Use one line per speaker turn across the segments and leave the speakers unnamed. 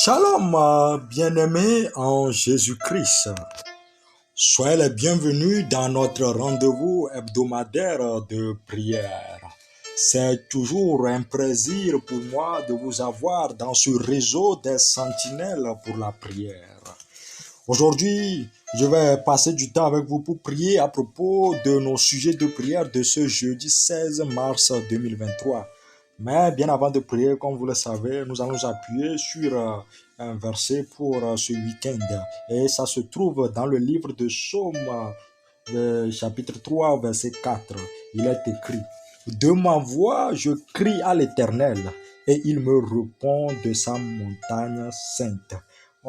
Shalom, bien-aimés en Jésus-Christ. Soyez les bienvenus dans notre rendez-vous hebdomadaire de prière. C'est toujours un plaisir pour moi de vous avoir dans ce réseau des sentinelles pour la prière. Aujourd'hui, je vais passer du temps avec vous pour prier à propos de nos sujets de prière de ce jeudi 16 mars 2023. Mais bien avant de prier, comme vous le savez, nous allons nous appuyer sur un verset pour ce week-end. Et ça se trouve dans le livre de Psaume, chapitre 3, verset 4. Il est écrit: de ma voix, je crie à l'Éternel, et il me répond de sa montagne sainte.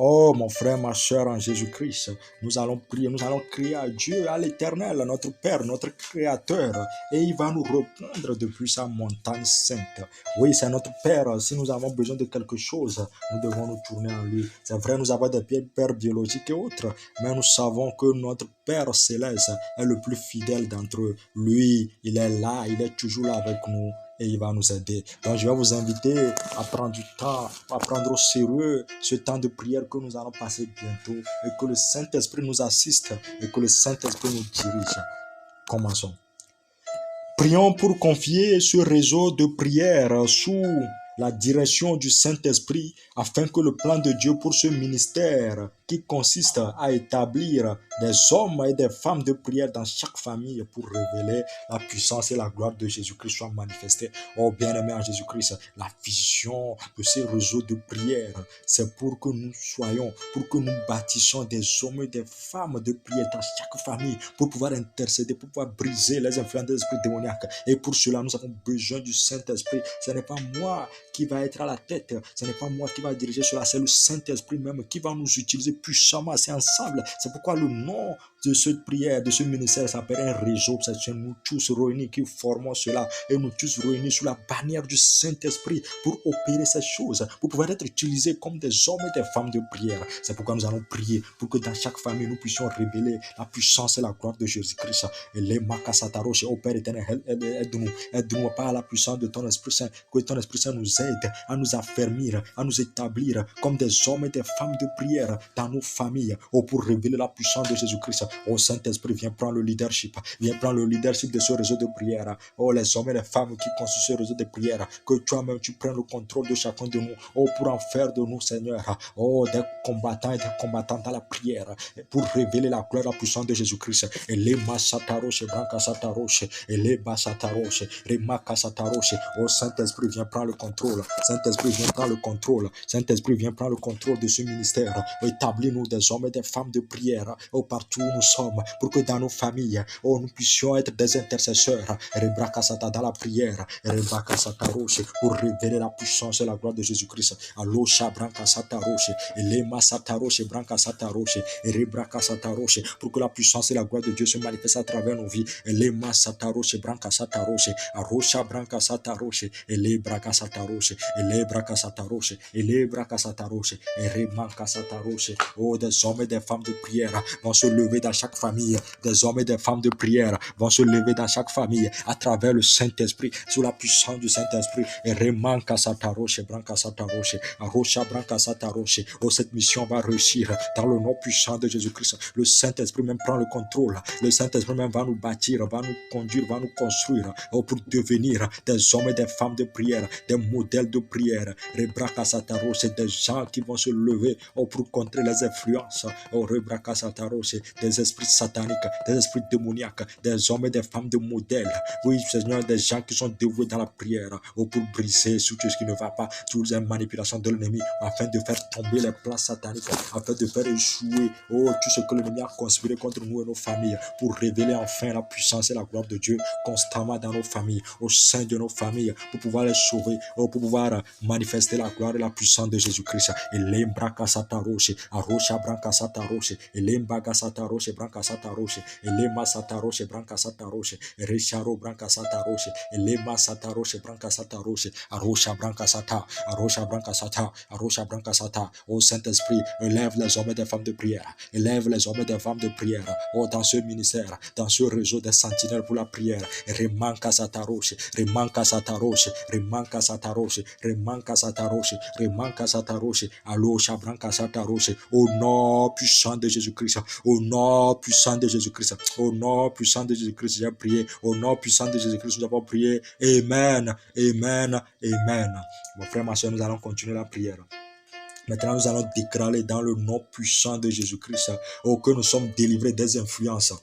Oh, mon frère, ma soeur en Jésus-Christ, nous allons prier, nous allons crier à Dieu, à l'Éternel, notre Père, notre Créateur, et il va nous répondre depuis sa montagne sainte. Oui, c'est notre Père. Si nous avons besoin de quelque chose, nous devons nous tourner en lui. C'est vrai, nous avons des pères biologiques et autres, mais nous savons que notre Père céleste est le plus fidèle d'entre eux. Lui, il est là, il est toujours là avec nous. Et il va nous aider. Donc, je vais vous inviter à prendre du temps, à prendre au sérieux ce temps de prière que nous allons passer bientôt et que le Saint-Esprit nous assiste et que le Saint-Esprit nous dirige. Commençons. Prions pour confier ce réseau de prière sous la direction du Saint-Esprit afin que le plan de Dieu pour ce ministère qui consiste à établir des hommes et des femmes de prière dans chaque famille pour révéler la puissance et la gloire de Jésus-Christ soit manifestée. Oh bien-aimé en Jésus-Christ, la vision de ces réseaux de prière, c'est pour que nous soyons, pour que nous bâtissions des hommes et des femmes de prière dans chaque famille pour pouvoir intercéder, pour pouvoir briser les influences des esprits démoniaques. Et pour cela, nous avons besoin du Saint-Esprit. Ce n'est pas moi qui va être à la tête, ce n'est pas moi qui va diriger cela, c'est le Saint-Esprit même qui va nous utiliser puissamment. C'est ensemble. C'est pourquoi le nom de cette prière, de ce ministère s'appelle un réseau. C'est nous tous réunis qui formons cela et nous tous réunis sous la bannière du Saint-Esprit pour opérer ces choses, pour pouvoir être utilisés comme des hommes et des femmes de prière. C'est pourquoi nous allons prier pour que dans chaque famille nous puissions révéler la puissance et la gloire de Jésus-Christ. Et les Makasataroche, au Père éternel, aide-nous par la puissance de ton Esprit Saint, que ton Esprit Saint nous aide à nous affermir, à nous établir comme des hommes et des femmes de prière dans nos familles, pour révéler la puissance de Jésus-Christ. Oh Saint-Esprit, viens prendre le leadership de ce réseau de prière. Oh les hommes et les femmes qui constituent ce réseau de prière, que toi-même tu prennes le contrôle de chacun de nous, pour en faire de nous, Seigneur, des combattants et des combattantes dans la prière, pour révéler la gloire et la puissance de Jésus-Christ. Et les Masataroche, Brancasataroche, et les Basataroche, les Makasataroche. Oh Saint-Esprit, viens prendre le contrôle. Saint-Esprit, viens prendre le contrôle. Saint-Esprit, viens prendre le contrôle de ce ministère. Établis-nous des hommes et des femmes de prière, partout où nous sommes, pour que dans nos familles, nous puissions être des intercesseurs. Rebrakasata dans la prière, Rebrakasataroche, pour révéler la puissance et la gloire de Jésus-Christ. Alosha Brankasataroche, et Lema Sataroche, Brankasataroche, et Rebrakasataroche, pour que la puissance et la gloire de Dieu se manifestent à travers nos vies. Et Lema Sataroche, Brankasataroche, Arosha Brankasataroche, et Lebrakasataroche, et Lebrakasataroche, et Lebrakasataroche, et Remankasataroche. Oh, des hommes et des femmes de prière vont se lever dans chaque famille. Des hommes et des femmes de prière vont se lever dans chaque famille à travers le Saint-Esprit, sous la puissance du Saint-Esprit. Et Remankasataroche, Brankasataroche, Arosha Brankasataroche. Oh, cette mission va réussir dans le nom puissant de Jésus-Christ. Le Saint-Esprit même prend le contrôle. Le Saint-Esprit même va nous bâtir, va nous conduire, va nous construire, pour devenir des hommes et des femmes de prière, des modèles de prière. Rebrakasataroche, c'est des gens qui vont se lever pour contrer les influences, des esprits sataniques, des esprits démoniaques, des hommes et des femmes de modèle. Oui, Seigneur, des gens qui sont dévoués dans la prière, pour briser tout ce qui ne va pas, toutes les manipulations de l'ennemi, afin de faire tomber les plans sataniques, afin de faire échouer tout ce que l'ennemi a conspiré contre nous et nos familles, pour révéler enfin la puissance et la gloire de Dieu constamment dans nos familles, au sein de nos familles, pour pouvoir les sauver, pour pouvoir manifester la gloire et la puissance de Jésus-Christ. Et l'Embrakasataroche, Arosha Brankasataroche, et l'Embrakasataroche, Brankasataroche, et l'Emasataroche, Brankasataroche, et Resharo Brankasataroche, et l'Emasataroche, Brankasataroche, Arosha Brankasata, Arosha Brankasata, Arosha Brankasata. Oh Saint-Esprit, élève les hommes et des femmes de prière, élève les hommes et des femmes de prière, dans ce ministère, dans ce réseau des sentinelles pour la prière. Remankasataroche, Remankasataroche, Remankasataroche, sataroshe, remanka sataroshe, remanka sataroshe, allo shabranka sataroshe, au nom puissant de Jésus-Christ, au nom puissant de Jésus-Christ, au nom puissant de Jésus-Christ, j'ai prié, au nom puissant de Jésus-Christ, nous avons prié, amen, amen, amen. Mon frère, ma soeur, nous allons continuer la prière. Maintenant, nous allons déclarer dans le nom puissant de Jésus-Christ que nous sommes délivrés des influences,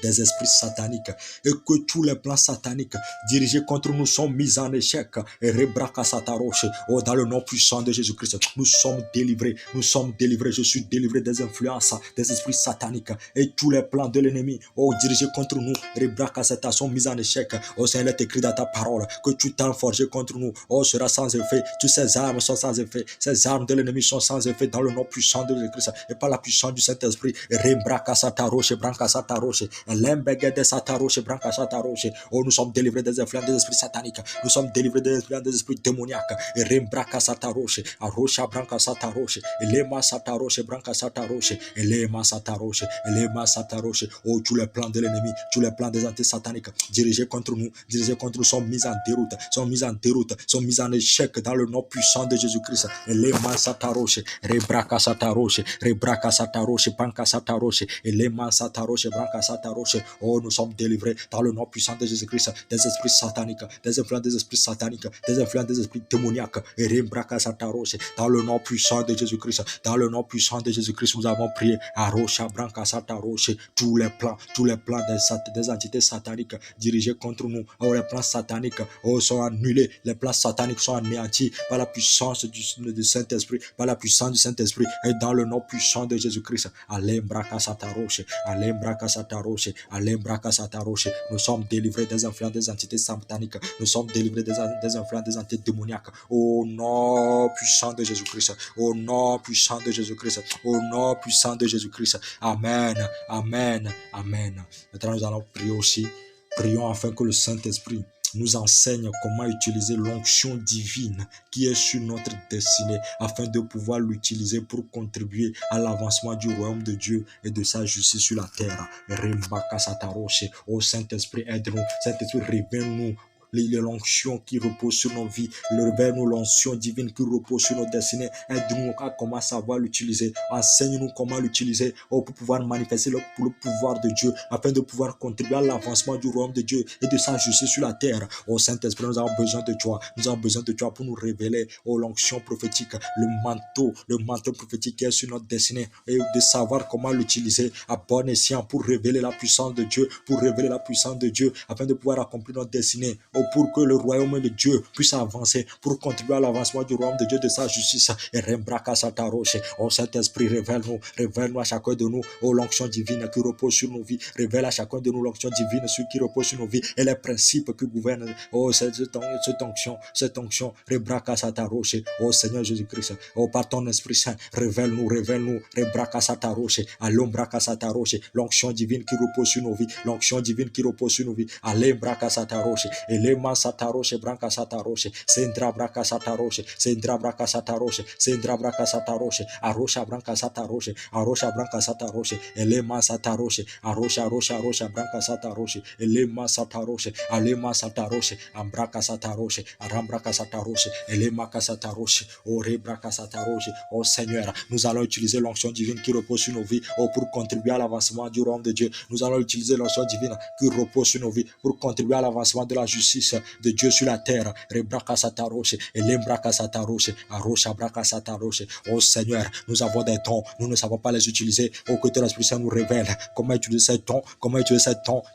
des esprits sataniques, et que tous les plans sataniques dirigés contre nous sont mis en échec. Et rebraka sataroche, dans le nom puissant de Jésus-Christ, nous sommes délivrés, je suis délivré des influences, des esprits sataniques, et tous les plans de l'ennemi, dirigés contre nous, rebraka sata, sont mis en échec. Seigneur, il est écrit dans ta parole que tout temps forgé contre nous, sera sans effet, toutes ces armes sont sans effet, ces armes de l'ennemi sont sans effet dans le nom puissant de Jésus-Christ, et par la puissance du Saint-Esprit, rebraka sataroche, branka sataroche, nous sommes délivrés des influences des esprits sataniques. Nous sommes délivrés des influences des esprits démoniaques. Et rembraka sataroche, arosha branka sataroche, elema sataroche branka sataroche, elema sataroche, elema sataroche. Tous les plans de l'ennemi, tous les plans des anti-sataniques dirigés contre nous sont mis en déroute, sont mis en échec dans le nom puissant de Jésus-Christ. Elema sataroche, rebraka sataroche, branka sataroche, elema sataroche, branka sataroche. Nous sommes délivrés dans le nom puissant de Jésus-Christ des esprits sataniques, des influences des esprits sataniques, des influences des esprits démoniaques. Et dans le nom puissant de Jésus-Christ, dans le nom puissant de Jésus-Christ, nous avons prié. Arosha branca sataroche, tous les plans des entités sataniques dirigés contre nous, les plans sataniques sont annulés, les plans sataniques sont anéantis par la puissance du Saint-Esprit, par la puissance du Saint-Esprit, et dans le nom puissant de Jésus-Christ. Alembraka sataroche, alembraka sataroche, alembraka sataroche. Nous sommes délivrés des influences des entités sataniques, nous sommes délivrés des influences des entités démoniaques, au nom puissant de Jésus-Christ, au nom puissant de Jésus-Christ, au nom puissant de Jésus-Christ. Amen, amen, amen. Maintenant nous allons prier aussi. Prions afin que le Saint-Esprit nous enseigne comment utiliser l'onction divine qui est sur notre destinée, afin de pouvoir l'utiliser pour contribuer à l'avancement du royaume de Dieu et de sa justice sur la terre. Ô Saint-Esprit, aide-nous. Saint-Esprit, révèle-nous l'onction qui repose sur nos vies, révèle-nous l'onction divine qui repose sur nos destinées. Aide-nous à comment savoir l'utiliser, enseigne-nous comment l'utiliser pour pouvoir manifester le pouvoir de Dieu, afin de pouvoir contribuer à l'avancement du royaume de Dieu et de sa justice sur la terre. Ô Saint-Esprit, nous avons besoin de toi, pour nous révéler l'onction prophétique, le manteau prophétique qui est sur notre destinée, et de savoir comment l'utiliser à bon escient pour révéler la puissance de Dieu, afin de pouvoir accomplir notre destinée, pour que le royaume de Dieu puisse avancer, pour contribuer à l'avancement du royaume de Dieu, de sa justice. Et Rembraka Sataroche, ô Saint-Esprit, révèle-nous à chacun de nous, l'onction divine qui repose sur nos vies. Révèle à chacun de nous l'onction divine qui repose sur nos vies et les principes qui gouvernent cette onction. Rembraka Sataroche, ô Seigneur Jésus-Christ, par ton Esprit Saint, révèle-nous, Rembraka Sataroche, Alombraka Sataroche, l'onction divine qui repose sur nos vies, Alombraka Sataroche, Elema Sataroche, Branca Sataroche, Sendra Branca Sataroche, Arosha Branca Sataroche, Elema Sataroche, Arosha Branca Sataroche, Elema Sataroche, Alema Sataroche, Ambraca Sataroche, Arambraca Sataroche, Elema Sataroche, Rebraca Sataroche. Oh Seigneur, nous allons utiliser l'onction divine qui repose sur nos vies pour contribuer à l'avancement du royaume de Dieu. Nous allons utiliser l'onction divine qui repose sur nos vies pour contribuer à l'avancement de la justice de Dieu sur la terre. Rebraka Sataroche, Elembraka Sataroche, Arosha Braka Sataroche. Oh Seigneur, nous avons des dons, nous ne savons pas les utiliser. Que ton Esprit Saint nous révèle comment utiliser ces dons,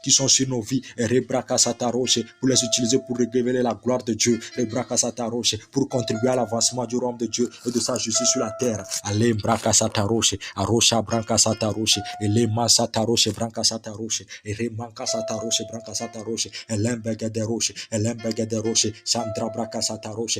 qui sont sur nos vies. Et Rebraka Sataroche, pour les utiliser pour révéler la gloire de Dieu. Rebraka Sataroche, pour contribuer à l'avancement du royaume de Dieu et de sa justice sur la terre. Elembraka Sataroche, Arosha Branca Sataroche, Elema Sataroche, Branca Sataroche, et Remanka Sataroche, Branca Sataroche, Elembega de Roche, Chandra Braca Sataroche,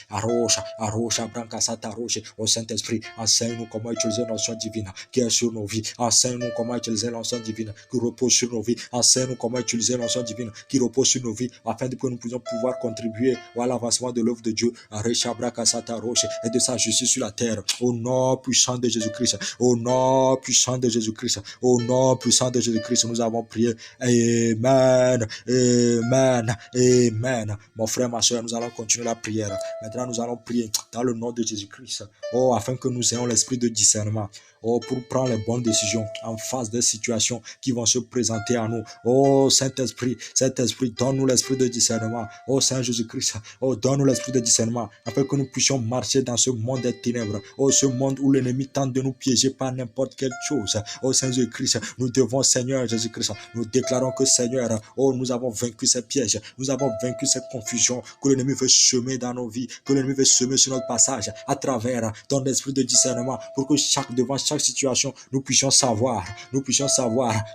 Arosha Branca Sataroche. Au Saint-Esprit, enseigne-nous comment utiliser l'onction divine qui est sur nos vies. Enseigne-nous comment utiliser l'onction divine qui repose sur nos vies. Enseigne-nous comment utiliser l'onction divine qui repose sur nos vies, afin que nous puissions pouvoir contribuer à l'avancement de l'œuvre de Dieu, Arosha Braca Sataroche, et de sa justice sur la terre. Au nom puissant de Jésus-Christ, au nom puissant de Jésus-Christ, au nom puissant de Jésus-Christ, nous avons prié. Amen. Amen. Amen. Mon frère, ma soeur, nous allons continuer la prière. Maintenant, nous allons prier dans le nom de Jésus-Christ. Oh, afin que nous ayons l'esprit de discernement. Oh, pour prendre les bonnes décisions en face des situations qui vont se présenter à nous. Oh, Saint-Esprit, Saint-Esprit, donne-nous l'esprit de discernement. Oh, Saint Jésus-Christ, oh, donne-nous l'esprit de discernement afin que nous puissions marcher dans ce monde des ténèbres. Oh, ce monde où l'ennemi tente de nous piéger par n'importe quelle chose. Oh, Saint Jésus-Christ, nous devons, Seigneur Jésus-Christ, nous déclarons que, Seigneur, oh, nous avons vaincu ces pièges, nous avons vaincu cette confusion que l'ennemi veut semer dans nos vies, que l'ennemi veut semer sur notre passage à travers ton esprit de discernement pour que devant chaque situation, nous puissions savoir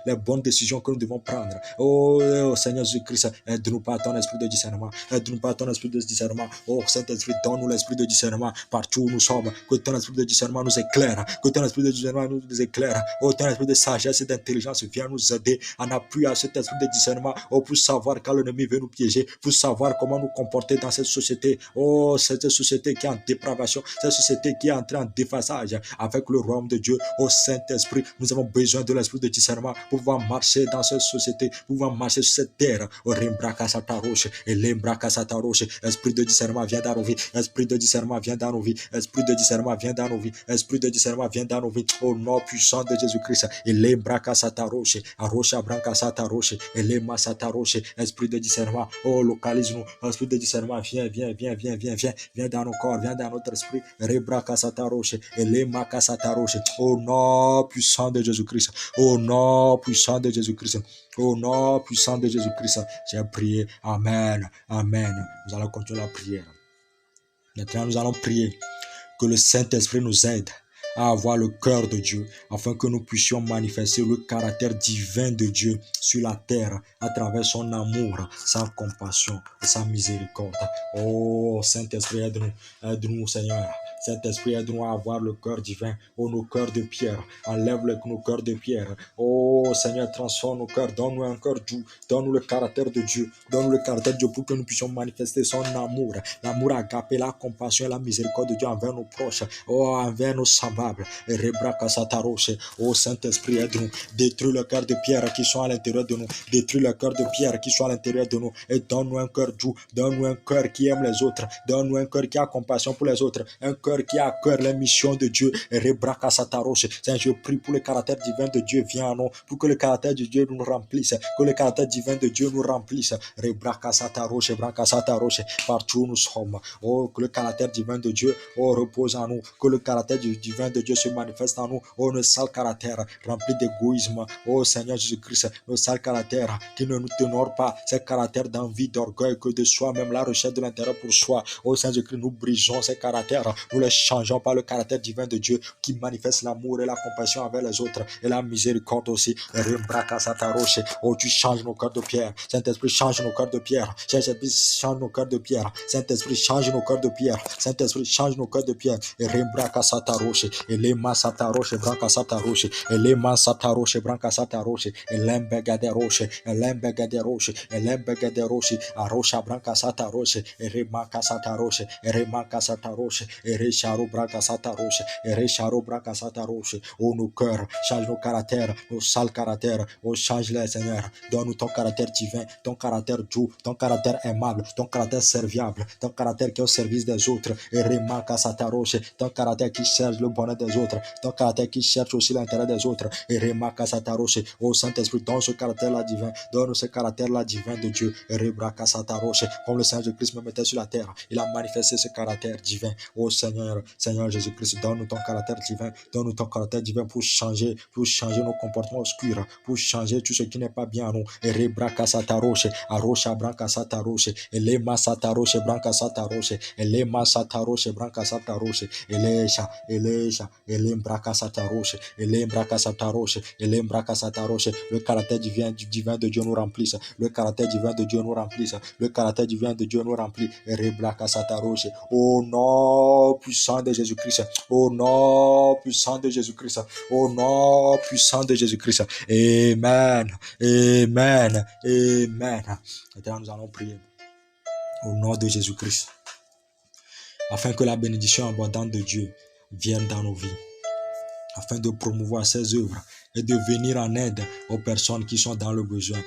les bonnes décisions que nous devons prendre. Oh, Seigneur Jésus-Christ, aide-nous par ton esprit de discernement, aide-nous par ton esprit de discernement. Oh, Saint-Esprit, donne-nous l'esprit de discernement partout où nous sommes, que ton esprit de discernement nous éclaire, que ton esprit de discernement nous éclaire. Oh, ton esprit de sagesse et d'intelligence vient nous aider en appui à cet esprit de discernement, oh, pour savoir quand l'ennemi veut nous piéger, pour savoir comment nous comporter dans cette société. Oh, cette société qui est en dépravation, cette société qui est entrée en déphasage avec le royaume de Dieu. Oh, Saint-Esprit, nous avons besoin de l'esprit de discernement pour pouvoir marcher dans cette société, pour pouvoir marcher sur cette terre. Oh, esprit de discernement vient dans nos vies, esprit de discernement vient dans nos vies, esprit de discernement vient dans nos vies, esprit de discernement vient dans nos vies. Au nom puissant de Jésus-Christ, esprit de discernement, oh, localise-nous, esprit de discernement, viens dans nos corps, viens dans notre esprit. Au nom puissant de Jésus-Christ, au nom puissant de Jésus-Christ, au nom puissant de Jésus-Christ, j'ai prié. Amen. Amen. Nous allons continuer la prière. Maintenant, nous allons prier que le Saint-Esprit nous aide à avoir le cœur de Dieu, afin que nous puissions manifester le caractère divin de Dieu sur la terre à travers son amour, sa compassion et sa miséricorde. Oh, Saint-Esprit, aide-nous, aide-nous, Seigneur. Saint-Esprit, aide-nous à avoir le cœur divin. Oh, nos cœurs de pierre. Enlève nos cœurs de pierre. Oh, Seigneur, transforme nos cœurs. Donne-nous un cœur doux. Donne-nous le caractère de Dieu. Donne-nous le caractère de Dieu pour que nous puissions manifester son amour. L'amour agapé, la compassion et la miséricorde de Dieu envers nos proches. Oh, envers nos semblables. Oh, Saint-Esprit, aide-nous. Détruis le cœur de pierre qui sont à l'intérieur de nous. Détruis le cœur de pierre qui sont à l'intérieur de nous. Et donne-nous un cœur doux. Donne-nous un cœur qui aime les autres. Donne-nous un cœur qui a compassion pour les autres. Un cœur qui a à cœur les missions de Dieu. Seigneur, je prie pour le caractère divin de Dieu vient en nous, pour que le caractère de Dieu nous remplisse, que le caractère divin de Dieu nous remplisse. Partout où nous sommes, oh, que le caractère divin de Dieu, oh, repose en nous, que le caractère divin de Dieu se manifeste en nous. Oh, nos sales caractères remplis d'égoïsme, oh Seigneur Jésus-Christ, nos sales caractères qui ne nous honorent pas, ces caractères d'envie, d'orgueil, que de soi-même, la recherche de l'intérieur pour soi. Oh Seigneur Jésus-Christ, nous brisons ces caractères, nous les changeons par le caractère divin de Dieu qui manifeste l'amour et la compassion envers les autres et la miséricorde aussi. Oh, tu changes nos cœurs de pierre. Saint-Esprit, change nos cœurs de pierre. Saint-Esprit, change nos cœurs de pierre. Saint-Esprit, change nos cœurs de pierre. Saint-Esprit, change nos cœurs de pierre. Et rembraka sataroche. Et les masataroche, branca sataroche. Et les masataroche, branca sataroche. Et l'embegade roche. Et l'embegade roche. Et l'embegade roche. Arrocha branca sataroche. Et remaka sataroche. Et remaka sataroche. Et recharo branca sataroche. Et recharo branca sataroche. Oh, nos cœurs, change nos caractères, nos sales caractères. Oh, change-les, Seigneur. Donne-nous ton caractère divin, ton caractère doux, ton caractère aimable, ton caractère serviable, ton caractère qui est au service des autres. Et remarque à Sataroche, ton caractère qui cherche le bonheur des autres, ton caractère qui cherche aussi l'intérêt des autres. Et remarque à Sataroche, oh Saint-Esprit, donne ce caractère-là divin, donne ce caractère-là divin de Dieu. Et remarque à Sataroche, comme le Seigneur Jésus-Christ me mettait sur la terre, il a manifesté ce caractère divin. Oh Seigneur, Seigneur Jésus-Christ, donne-nous ton caractère divin, donne-nous ton caractère divin pour changer nos comportements obscurs, pour changer tout ce qui n'est pas bien à nous. Et rebraka sataroche, arosha branca sataroche, et les masataroche branca sataroche, et les masataroche branca sataroche, et les braka sataroche, et les braka sataroche, et les braka sataroche. Le caractère divin de Dieu nous remplisse, le caractère divin de Dieu nous remplisse, le caractère divin de Dieu nous remplit. Et rebraka sataroche. Au nom puissant de Jésus-Christ, au nom puissant de Jésus-Christ, au nom puissant de Jésus-Christ. Amen, amen, amen. Maintenant, nous allons prier au nom de Jésus-Christ, afin que la bénédiction abondante de Dieu vienne dans nos vies, afin de promouvoir ses œuvres et de venir en aide aux personnes qui sont dans le besoin.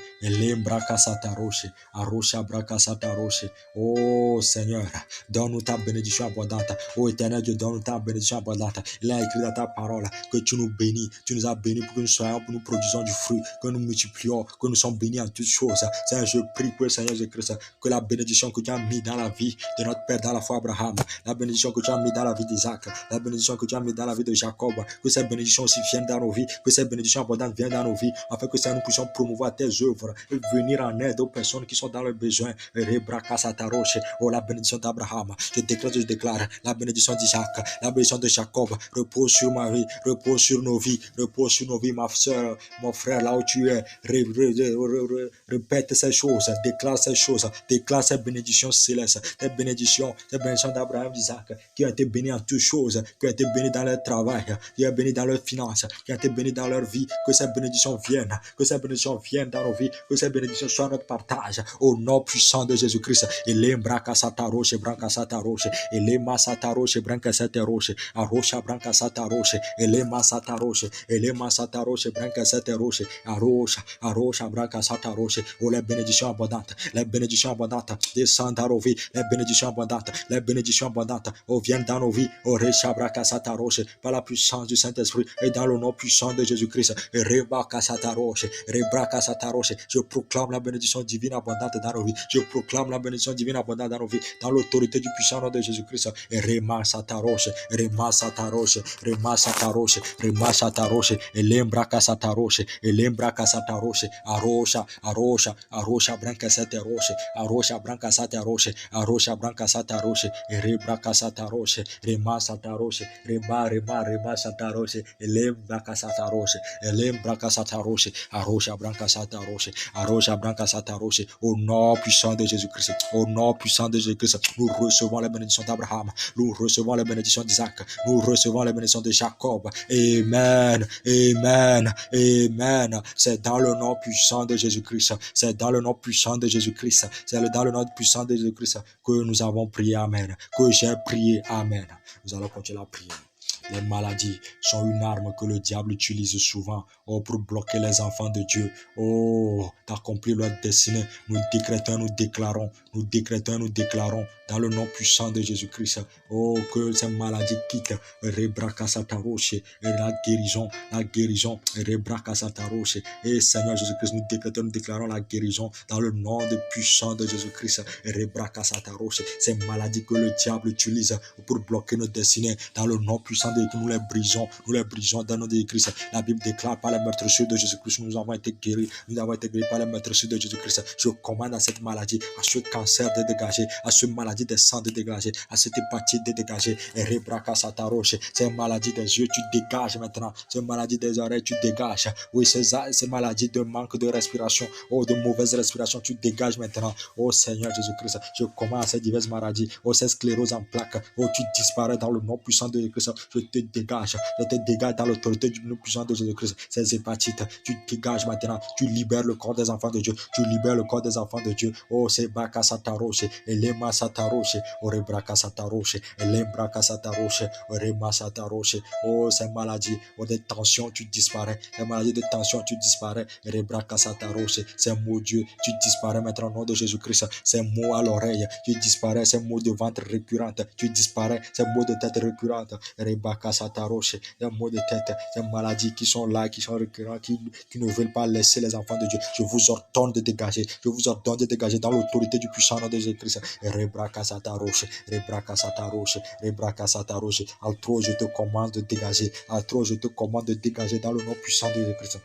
Oh Seigneur, donne-nous ta bénédiction abondante. Oh Éternel Dieu, donne-nous ta bénédiction abondante. Il a écrit dans ta parole que tu nous bénis. Tu nous as bénis pour que nous soyons, pour nous produisons du fruit, que nous multiplions, que nous sommes bénis en toutes choses. Seigneur, je prie pour le Seigneur Jésus-Christ, que la bénédiction que tu as mis dans la vie de notre Père dans la foi Abraham, la bénédiction que tu as mis dans la vie d'Isaac, la bénédiction que tu as mis dans la vie de Jacob, que ces bénédictions aussi viennent dans nos vies, que ces bénédictions abondantes viennent dans nos vies, afin que ça nous puissions promouvoir tes œuvres et venir en aide aux personnes qui sont dans le besoin. Oh, la bénédiction d'Abraham, je déclare la bénédiction d'Isaac, la bénédiction de Jacob, repose sur ma vie, repose sur nos vies, ma soeur, mon frère, là où tu es, répète ces choses, déclare ces bénédictions célestes, ces bénédictions d'Abraham, d'Isaac, qui ont été bénis en toutes choses, qui ont été bénis dans leur travail, qui ont été bénis dans leurs finances, qui ont été bénis dans leur vie, que ces bénédictions viennent dans nos vies, que ces bénédictions soient notre partage, au nom puissant de Jésus-Christ. Et branca sata roche, et les masata roche, branca sata roche, arrocha branca sata roche, et les masata roche, branca sata roche, arrocha branca sata roche. Oh, les bénédictions abondantes, descendent dans nos vies, les bénédictions abondantes, oh, viennent dans nos vies, oh, recha branca sata roche, par la puissance du Saint-Esprit et dans le nom puissant de Jésus-Christ. Et rebraca sata roche, je proclame la bénédiction divine abondante dans nos vies, je proclame la bénédiction divine abondante dans nos vies, dans l'autorité du puissant nom de Jésus-Christ. Et rema sata roche, et lembraca sata roche, arrocha branca sata roche, arrocha branca sata roche, et rebraca sata roche, rema sata roche, rema sata roche, et lembraca sata roche, arrocha branca sata roche, au nom puissant de Jésus-Christ, nous recevons la bénédiction d'Abraham, nous recevons la bénédiction d'Isaac, nous recevons la bénédiction de Jacob. Amen. C'est dans le nom puissant de Jésus-Christ, c'est dans le nom puissant de Jésus-Christ que nous avons prié. Amen. Que j'ai prié. Amen. Nous allons continuer la prière. Les maladies sont une arme que le diable utilise souvent pour bloquer les enfants de Dieu. D'accomplir leur destinée. Nous décrétons, nous déclarons dans le nom puissant de Jésus-Christ. Que ces maladies quittent. Et la guérison. Et Seigneur Jésus-Christ, nous décrétons, nous déclarons la guérison dans le nom puissant de Jésus-Christ. Ces maladies que le diable utilise pour bloquer nos destinées, dans le nom puissant de Jésus, nous les brisons dans le nom de Christ. La Bible déclare par les meurtrissures de Jésus-Christ, nous avons été guéris par les meurtrissures de Jésus-Christ. Je commande à cette maladie, à ce cancer de dégager, à cette maladie des sangs de dégager, à cette hépatite de dégager. Et rebraca sataroche, ces maladies des yeux, tu dégages maintenant. Ces maladies des oreilles, tu dégages. Oui, ces maladies de manque de respiration, de mauvaise respiration, tu dégages maintenant. Seigneur Jésus-Christ, je commande à ces diverses maladies, ces scléroses en plaques, tu disparais dans le nom puissant de Jésus-Christ. Je te dégage dans l'autorité du nom puissant de Jésus-Christ. Ces hépatites, tu dégages maintenant, tu libères le corps des enfants de Dieu, c'est Baka Sataroche, et Lema Sataroche, Orebraka Sataroche, et Lembraka Sataroche, Orema Sataroche. Ces maladies, des tensions, tu disparais, les maladies de tension, tu disparais, Rebraka Sataroche, ces mots Dieu, tu disparais maintenant au nom de Jésus-Christ, ces mots à l'oreille, tu disparais, ces mots de ventre récurrentes, tu disparais, ces mots de tête récurrentes, Rebaka Sataroche, les mots de tête, ces maladies qui sont là, qui sont récurrentes, qui ne veulent pas laisser les enfants de Dieu. Je vous ordonne de dégager, dans l'autorité du puissant nom de Jésus-Christ. Rebraka Sataroche, Altro, je te commande de dégager, dans le nom puissant de Jésus-Christ.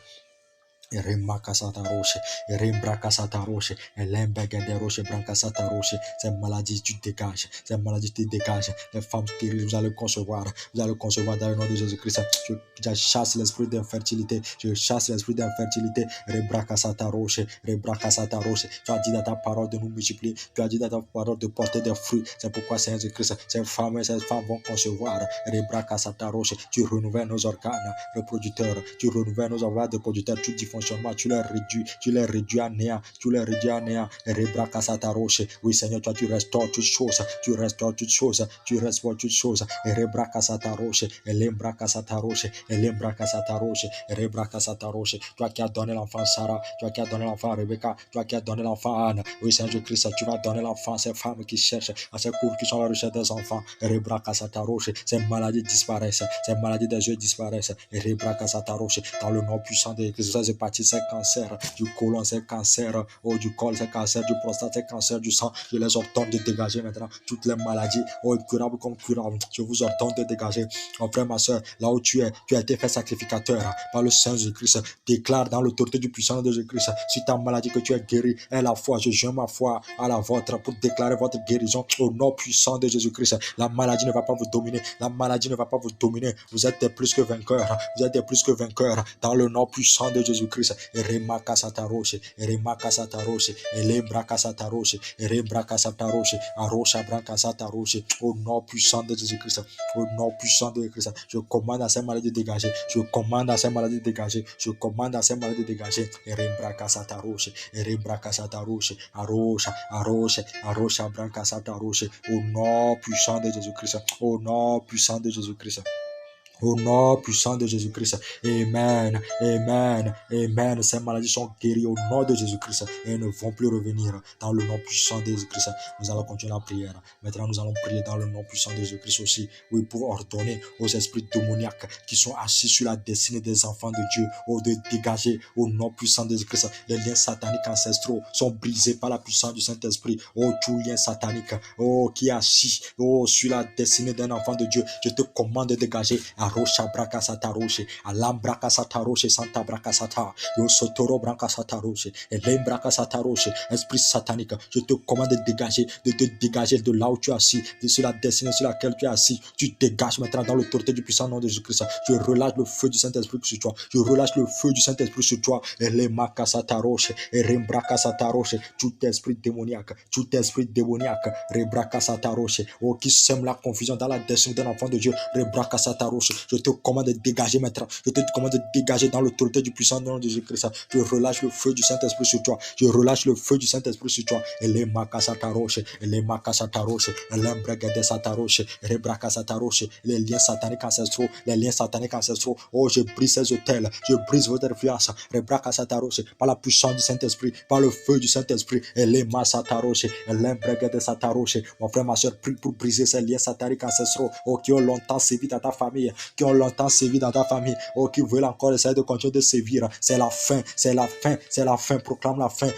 Remakasataroche, Rembrakasataroche, Lembegenderoche, Brankasataroche. Ces maladies, tu dégages. Les femmes stériles, vous allez concevoir dans le nom de Jésus-Christ. Je chasse l'esprit d'infertilité. Rebrakasataroche. Tu as dit dans ta parole de nous multiplier. Tu as dit dans ta parole de porter des fruits. C'est pourquoi, Seigneur Jésus-Christ, ces femmes vont concevoir. Rebrakasataroche. Tu renouvelles nos organes reproducteurs. Tu renouvelles nos organes reproducteurs. Tu dysfonctionnements, tu les réduis à néant, tu les réduis à néant. Rebrakasataroshe. Oui, Seigneur, toi, tu restaures toutes choses, tu restaures toutes choses, tu restaures toutes choses. Rebrakasataroshe, Elembrakasataroche, Elembrakasataroche, Rebrakasataroshe. Toi qui as donné l'enfant Sarah, toi qui as donné l'enfant Rebecca, toi qui as donné l'enfant Anne. Oui, Seigneur Christ, tu vas donner l'enfant à ces femmes qui cherchent, à ces couples qui sont à la recherche des enfants. Rebrakasataroshe. Ces maladies disparaissent, ces maladies des yeux disparaissent. Rebrakasataroshe. Dans le nom puissant de Christ, ces hépatites, ces cancers du côlon, ces cancers du col, ces cancers du prostate, ces cancers du sang, je les ordonne de dégager maintenant. Toutes les maladies, incurables comme curables, je vous ordonne de dégager. Mon frère, ma soeur, là où tu as été fait sacrificateur par le Saint Jésus-Christ. Déclare dans l'autorité du puissant de Jésus-Christ, si ta maladie que tu es guéri est la foi, je joins ma foi à la vôtre pour déclarer votre guérison au nom puissant de Jésus-Christ. La maladie ne va pas vous dominer, la maladie ne va pas vous dominer. Vous êtes des plus que vainqueurs, vous êtes des plus que vainqueurs dans le nom puissant de Jésus-Christ. Remakasataroche, Remakasataroche, Elembrakasataroche, Rebrakasataroshe, Arosha Brankasataroche, au nom puissant de Jésus-Christ, au nom puissant de Jésus-Christ, je commande à ces maladies de dégager, je commande à ces maladies de dégager, je commande à ces maladies de dégager, Rebrakasataroshe, Rebrakasataroshe, Arosha, Arosha, Arosha Brankasataroche, au nom puissant de Jésus-Christ, au nom puissant de Jésus-Christ. Au nom puissant de Jésus-Christ. Amen. Amen. Amen. Ces maladies sont guéries au nom de Jésus-Christ et ne vont plus revenir dans le nom puissant de Jésus-Christ. Nous allons continuer la prière. Maintenant, nous allons prier dans le nom puissant de Jésus-Christ aussi. Oui, pour ordonner aux esprits démoniaques qui sont assis sur la destinée des enfants de Dieu, de dégager au nom puissant de Jésus-Christ. Les liens sataniques ancestraux sont brisés par la puissance du Saint-Esprit. Tout lien satanique, qui est assis, sur la destinée d'un enfant de Dieu, je te commande de dégager. Arosha Brakasataroche, Alambrakasataroche, Santa Brakasata, Yosotoro Brankasataroche, Elembrakasataroche, esprit satanique, je te commande de te dégager de là où tu es assis, de sur la destinée sur laquelle tu es assis. Tu dégages maintenant dans l'autorité du puissant nom de Jésus-Christ. Je relâche le feu du Saint-Esprit sur toi. Je relâche le feu du Saint-Esprit sur toi. Elemakasataroche, Erembrakasataroche, tout esprit démoniaque, Rebrakasataroche, qui sème la confusion dans la destinée d'un enfant de Dieu. Rebrakasataroche. Je te commande de dégager maintenant. Je te commande de dégager dans l'autorité du puissant nom de Jésus-Christ. Je relâche le feu du Saint-Esprit sur toi. Je relâche le feu du Saint-Esprit sur toi. Elemakasataroche, Elemakasataroche, Elembregadesataroche, Rebrakasataroche, les liens sataniques ancestraux, les liens sataniques ancestraux. Je brise ces hôtels, je brise votre influence. Rebrakasataroche, par la puissance du Saint-Esprit, par le feu du Saint-Esprit. Elemasataroche, Elembregadesataroche. Mon frère, ma soeur, prie pour briser ces liens sataniques ancestraux, qui ont longtemps sévi dans ta famille, qui ont longtemps sévi dans ta famille, qui veulent encore essayer de continuer de sévir. C'est la fin, c'est la fin, c'est la fin. Proclame la fin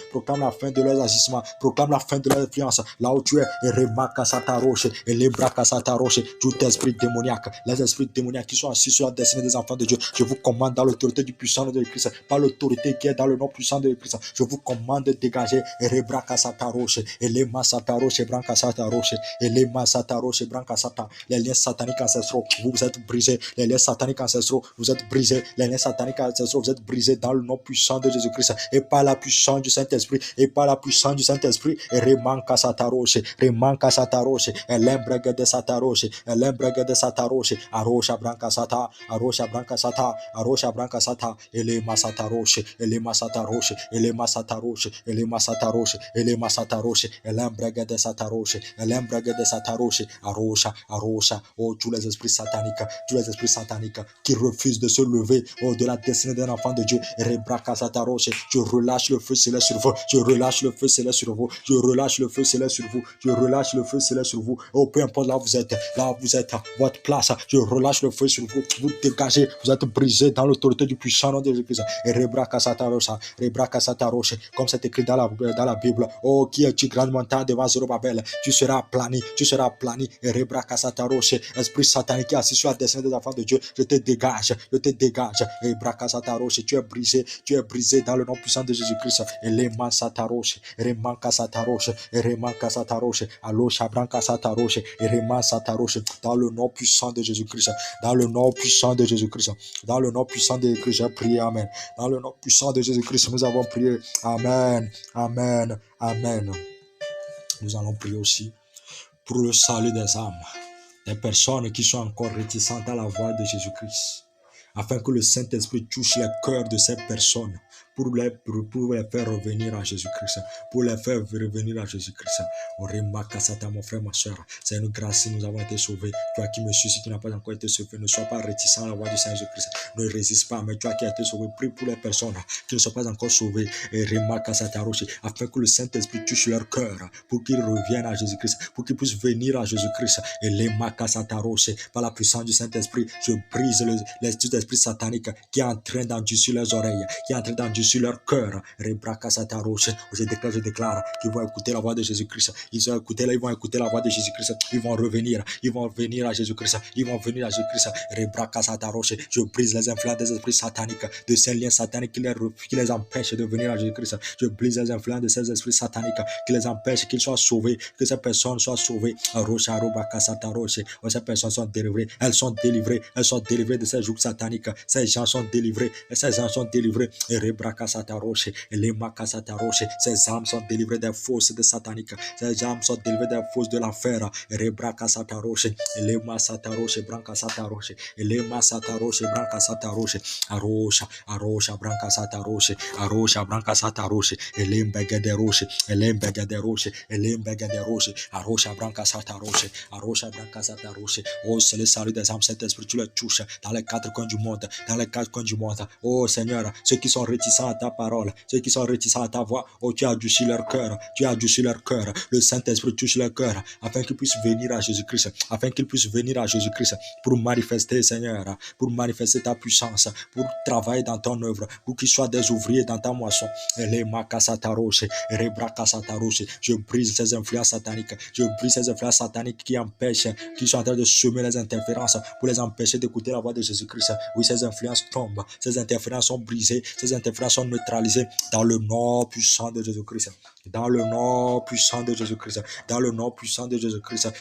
de leurs agissements, proclame la fin de leur influence. Là où tu es, Remakasataroche, Elebrakasataroche, tout esprit démoniaque, les esprits démoniaques qui sont assis sur la destinée des enfants de Dieu, je vous commande dans l'autorité du puissant de Christ, par l'autorité qui est dans le nom puissant de Christ, je vous commande de dégager Rebrakasataroche, Elemasataroche, Brankasataroche, Elemasataroche, Brankasata, les liens sataniques ancestraux, vous êtes brisés, les liens sataniques ancestraux, vous êtes brisés, les liens sataniques ancestraux, vous êtes brisés dans le nom puissant de Jésus-Christ et par la puissance du Saint-Esprit, et par la puissance du Saint-Esprit. Remankasataroche, Remankasataroche, Elembregadesataroche, Elembregadesataroche, Arosha Brankasata, Arosha Brankasata, Arosha Brankasata, Elemasataroche, Elemasataroche, Elemasataroche, Elemasataroche, Elemasataroche, Elembregadesataroche, Elembregadesataroche, Arosha, Arosha, tous les esprits sataniques qui refusent de se lever de la destinée d'un enfant de Dieu. Rebrakasataroche, je relâche le feu céleste sur vous, je relâche le feu céleste sur vous, je relâche le feu céleste sur vous, je relâche le feu céleste sur vous. Peu importe là où vous êtes, votre place, je relâche le feu sur vous, vous dégagez, vous êtes brisés dans l'autorité du puissant nom de Jésus-Christ. Rebrakasataroche, comme c'est écrit dans la Bible, qui est-tu grande montagne devant Zorobabel, tu seras aplani, Rebrakasataroche, esprit satanique assis sur la destinée des enfants de Dieu, je te dégage, Rebrakasataroche, tu es brisé dans le nom puissant de Jésus-Christ. Elemasataroche, Remankasataroche, Remankasataroche, Alosha Brankasataroche, Remasataroche, dans le nom puissant de Jésus-Christ, dans le nom puissant de Jésus-Christ, dans le nom puissant de Jésus-Christ, j'ai prié, amen. Dans le nom puissant de Jésus-Christ, nous avons prié, amen, amen, amen. Nous allons prier aussi pour le salut des âmes, des personnes qui sont encore réticentes à la voix de Jésus-Christ, afin que le Saint-Esprit touche les cœurs de ces personnes pour les faire revenir à Jésus-Christ, pour les faire revenir à Jésus-Christ. Satan, mon frère, ma soeur, c'est une grâce si nous avons été sauvés. Toi qui me suis, si tu n'as pas encore été sauvé, ne sois pas réticent à la voix du Seigneur Jésus-Christ. Ne résiste pas, mais toi qui as été sauvé, prie pour les personnes qui ne sont pas encore sauvées, et afin que le Saint-Esprit touche leur cœur, pour qu'ils reviennent à Jésus-Christ, pour qu'ils puissent venir à Jésus-Christ. Et les par la puissance du Saint-Esprit, je brise l'esprit satanique qui est en train d'endurcir leurs oreilles, qui est en train d'endurcir leur cœur. Je déclare qu'ils vont écouter la voix de Jésus-Christ. Ils vont écouter la voix de Jésus-Christ. Ils vont revenir à Jésus-Christ. Ils vont venir à Jésus-Christ. Je brise les influences des esprits sataniques, de ces liens sataniques qui les empêchent de venir à Jésus-Christ. Je brise les influences de ces esprits sataniques qui les empêchent qu'ils soient sauvés, que ces personnes soient sauvées. Ces personnes sont délivrées. Elles sont délivrées de ces jours sataniques. Ces gens sont délivrés. Ces âmes sont délivrées. Ces âmes sont délivrées des forces de sataniques. Ces âmes sont délivrées des forces de l'enfer. Arosha branca sata roche, arosha branca sata roche, elembega de roche, arosha branca sata roche, arosha branca sata roche. Oh, c'est le salut des âmes, cet esprit tu le touches dans les quatre coins du monde, Oh Seigneur, ceux qui sont réticents à ta parole, ceux qui sont réticents à ta voix, oh tu as adouci leur cœur, le Saint-Esprit touche leur cœur afin qu'ils puissent venir à Jésus-Christ, pour manifester, Seigneur, pour manifester ta puissance, pour travailler dans ton œuvre, pour qu'ils soient des ouvriers dans ta moisson. Je brise ces influences sataniques, qui empêchent, qui sont en train de semer les interférences pour les empêcher d'écouter la voix de Jésus-Christ. Oui, ces influences tombent, ces interférences sont brisées, ces interférences sont neutralisées dans le nom puissant de Jésus-Christ. Dans le nom puissant de Jésus-Christ,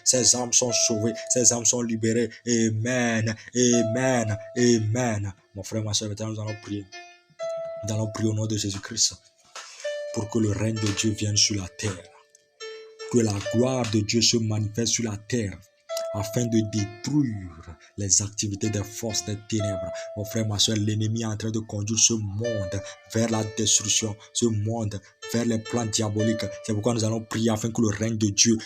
ces âmes sont sauvées, ces âmes sont libérées. Amen, amen, amen. Mon frère, ma soeur, nous allons prier. Nous allons prier au nom de Jésus-Christ pour que le règne de Dieu vienne sur la terre, que la gloire de Dieu se manifeste sur la terre, afin de détruire les activités des forces des ténèbres. Mon frère, ma soeur, l'ennemi est en train de conduire ce monde vers la destruction, ce monde vers les plans diaboliques. C'est pourquoi nous allons prier afin que le règne de Dieu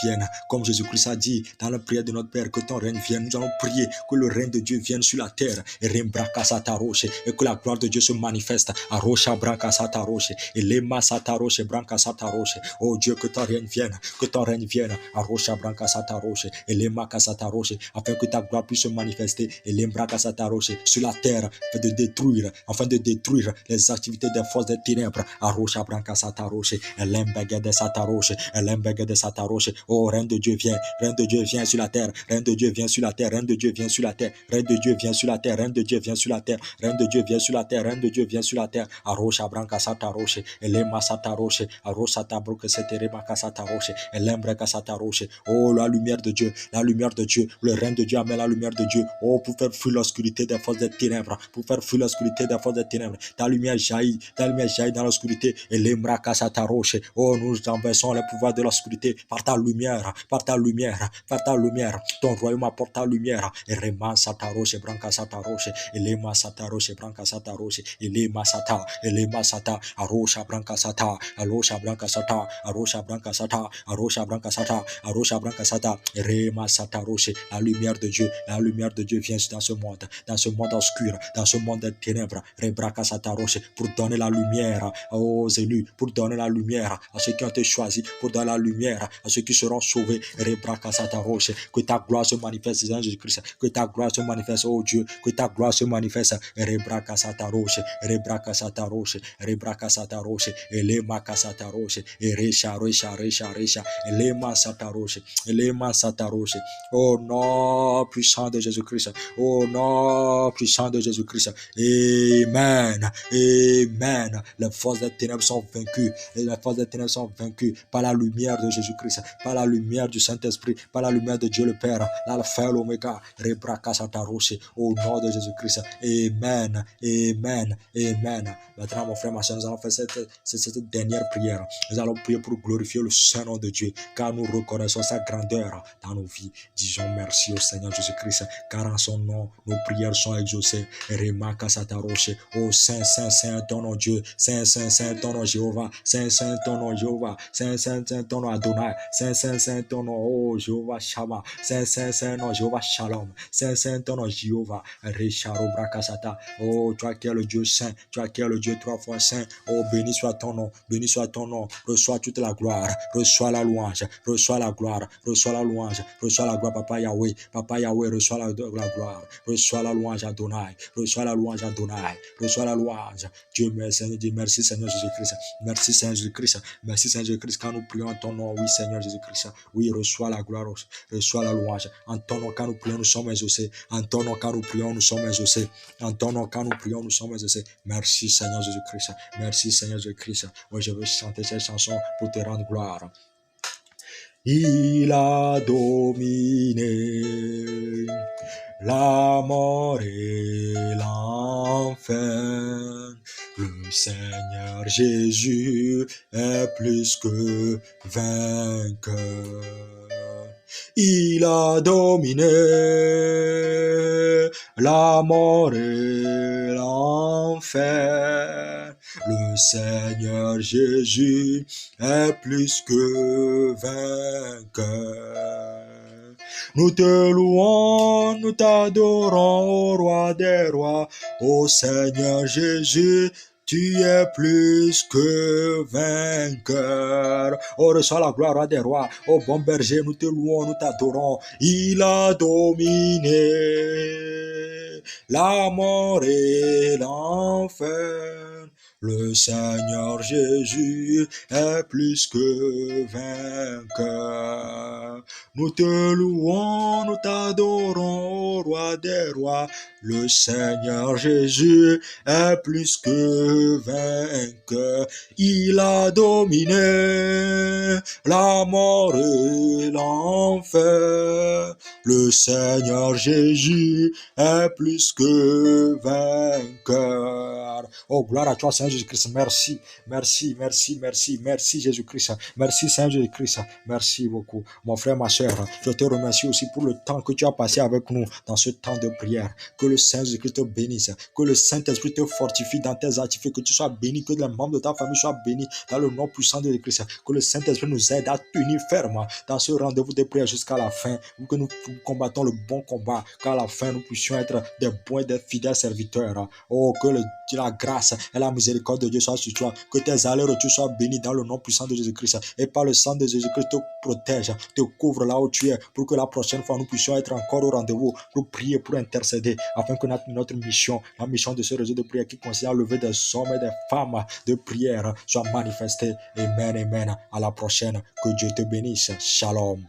vienne. Comme Jésus-Christ a dit dans la prière de notre Père, que ton règne vienne. Nous allons prier que le règne de Dieu vienne sur la terre et que la gloire de Dieu se manifeste. Oh Dieu, que ton règne vienne, afin que ta gloire puisse se manifester sur la terre, afin de détruire les activités des forces des ténèbres. Oh, règne de Dieu vient sur la terre, règne de Dieu vient sur la terre, règne de Dieu vient sur la terre, règne de Dieu vient sur la terre, règne de Dieu vient sur la terre, règne de Dieu vient sur la terre, règne de Dieu vient sur la terre. Arosha branca sata roche, elema sata roche, arosa tabroke seterema kasata roche, elembre kasata roche. Oh, la lumière de Dieu, le règne de Dieu amène la lumière de Dieu. Oh, pour faire fuir l'obscurité des forces des ténèbres, ta lumière jaillit dans l'obscurité. Et l'embra kasata roche. Oh, nous renversons les pouvoirs de l'obscurité par ta lumière. Ton royaume apporte ta lumière. Et reman sata roche, branca sata roche, et lema sata roche, branca sata roche, et lema sata, arosha branca sata, arosha branca sata, arosha branca sata, arosha branca sata, arosha branca sata, rema sata roche. La lumière de Dieu vient dans ce monde obscur, dans ce monde des ténèbres. Rebraca sata roche, pour donner la lumière aux élus, pour donner la lumière à ceux qui ont été choisis, pour donner la lumière à ceux qui seront sauvés. Rebraca sata roche, que ta gloire se manifeste, Seigneur Jésus-Christ, que ta gloire se manifeste, oh Dieu, que ta gloire se manifeste. Rebraca sata roche, elema sata roche, eresha, elema sata roche. Oh nom puissant de Jésus-Christ, amen, amen. Les forces des ténèbres ténèbres sont vaincus. Les forces des ténèbres sont vaincues par la lumière de Jésus-Christ, par la lumière du Saint-Esprit, par la lumière de Dieu le Père, l'alpha et l'oméga, au nom de Jésus-Christ. Amen, amen, amen. Maintenant, mon frère, ma soeur, nous allons faire cette dernière prière. Nous allons prier pour glorifier le Saint-Nom de Dieu, car nous reconnaissons sa grandeur dans nos vies. Disons merci au Seigneur Jésus-Christ, car en son nom, nos prières sont exaucées. Oh Saint, Saint, Saint, ton nom Dieu, Saint, Saint, Saint, ton nom Jéhovah, Saint, Saint, ton nom Jéhovah, Saint, Saint, Saint, ton nom Adonai, Saint, Saint, Saint, ton nom, oh Jéhovah Shama, Saint, Saint, Saint, ton nom Jéhovah Shalom, Saint, Saint, ton nom Jéhovah, Richaro Brakasata, oh toi qui es le Dieu Saint, toi qui es le Dieu trois fois Saint, oh béni soit ton nom, béni soit ton nom, reçois toute la gloire, reçois la louange, reçois la gloire, reçois la louange, reçois la gloire, Papa Yahweh, reçois la gloire, reçois la louange Adonai, reçois la louange Adonai, reçois la louange. Dieu merci, Dieu merci Seigneur Jésus-Christ, merci Seigneur Jésus-Christ, merci Seigneur Jésus-Christ, quand nous prions en ton nom, oui Seigneur Jésus-Christ, oui reçois la gloire, reçois la louange, en ton nom quand nous prions nous sommes exaucés, en ton nom quand nous prions nous sommes exaucés, en ton nom quand nous prions nous sommes exaucés. Merci Seigneur Jésus-Christ, merci Seigneur Jésus-Christ. Moi je veux chanter cette chanson pour te rendre gloire. Il a dominé la mort et l'enfer. Le Seigneur Jésus est plus que vainqueur. Il a dominé la mort et l'enfer. Le Seigneur Jésus est plus que vainqueur. Nous te louons, nous t'adorons, ô roi des rois, ô Seigneur Jésus, tu es plus que vainqueur. Oh, reçois la gloire, roi des rois, ô bon berger, nous te louons, nous t'adorons. Il a dominé la mort et l'enfer. Le Seigneur Jésus est plus que vainqueur. Nous te louons, nous t'adorons, ô roi des rois. Le Seigneur Jésus est plus que vainqueur. Il a dominé la mort et l'enfer. Le Seigneur Jésus est plus que vainqueur. Oh, gloire à toi, Seigneur Jésus-Christ. Merci, merci, merci, merci, merci, Jésus-Christ. Merci, Seigneur Jésus-Christ. Merci beaucoup. Mon frère, ma soeur, je te remercie aussi pour le temps que tu as passé avec nous dans ce temps de prière. Que le Seigneur Jésus-Christ te bénisse. Que le Saint-Esprit te fortifie dans tes activités. Que tu sois béni. Que les membres de ta famille soient bénis dans le nom puissant de Jésus-Christ. Que le Saint-Esprit nous aide à tenir ferme dans ce rendez-vous de prière jusqu'à la fin. Que nous combattons le bon combat. Qu'à la fin, nous puissions être des bons et des fidèles serviteurs. Oh, que la grâce et la miséricorde de Dieu soient sur toi. Que tes allers-retours soient bénis dans le nom puissant de Jésus-Christ. Et par le sang de Jésus-Christ, te protège, te couvre là où tu es, pour que la prochaine fois, nous puissions être encore au rendez-vous, pour prier, pour intercéder, afin que notre mission, la mission de ce réseau de prière qui consiste à lever des hommes et des femmes de prière, soit manifestée. Amen, amen. À la prochaine. Que Dieu te bénisse. Shalom.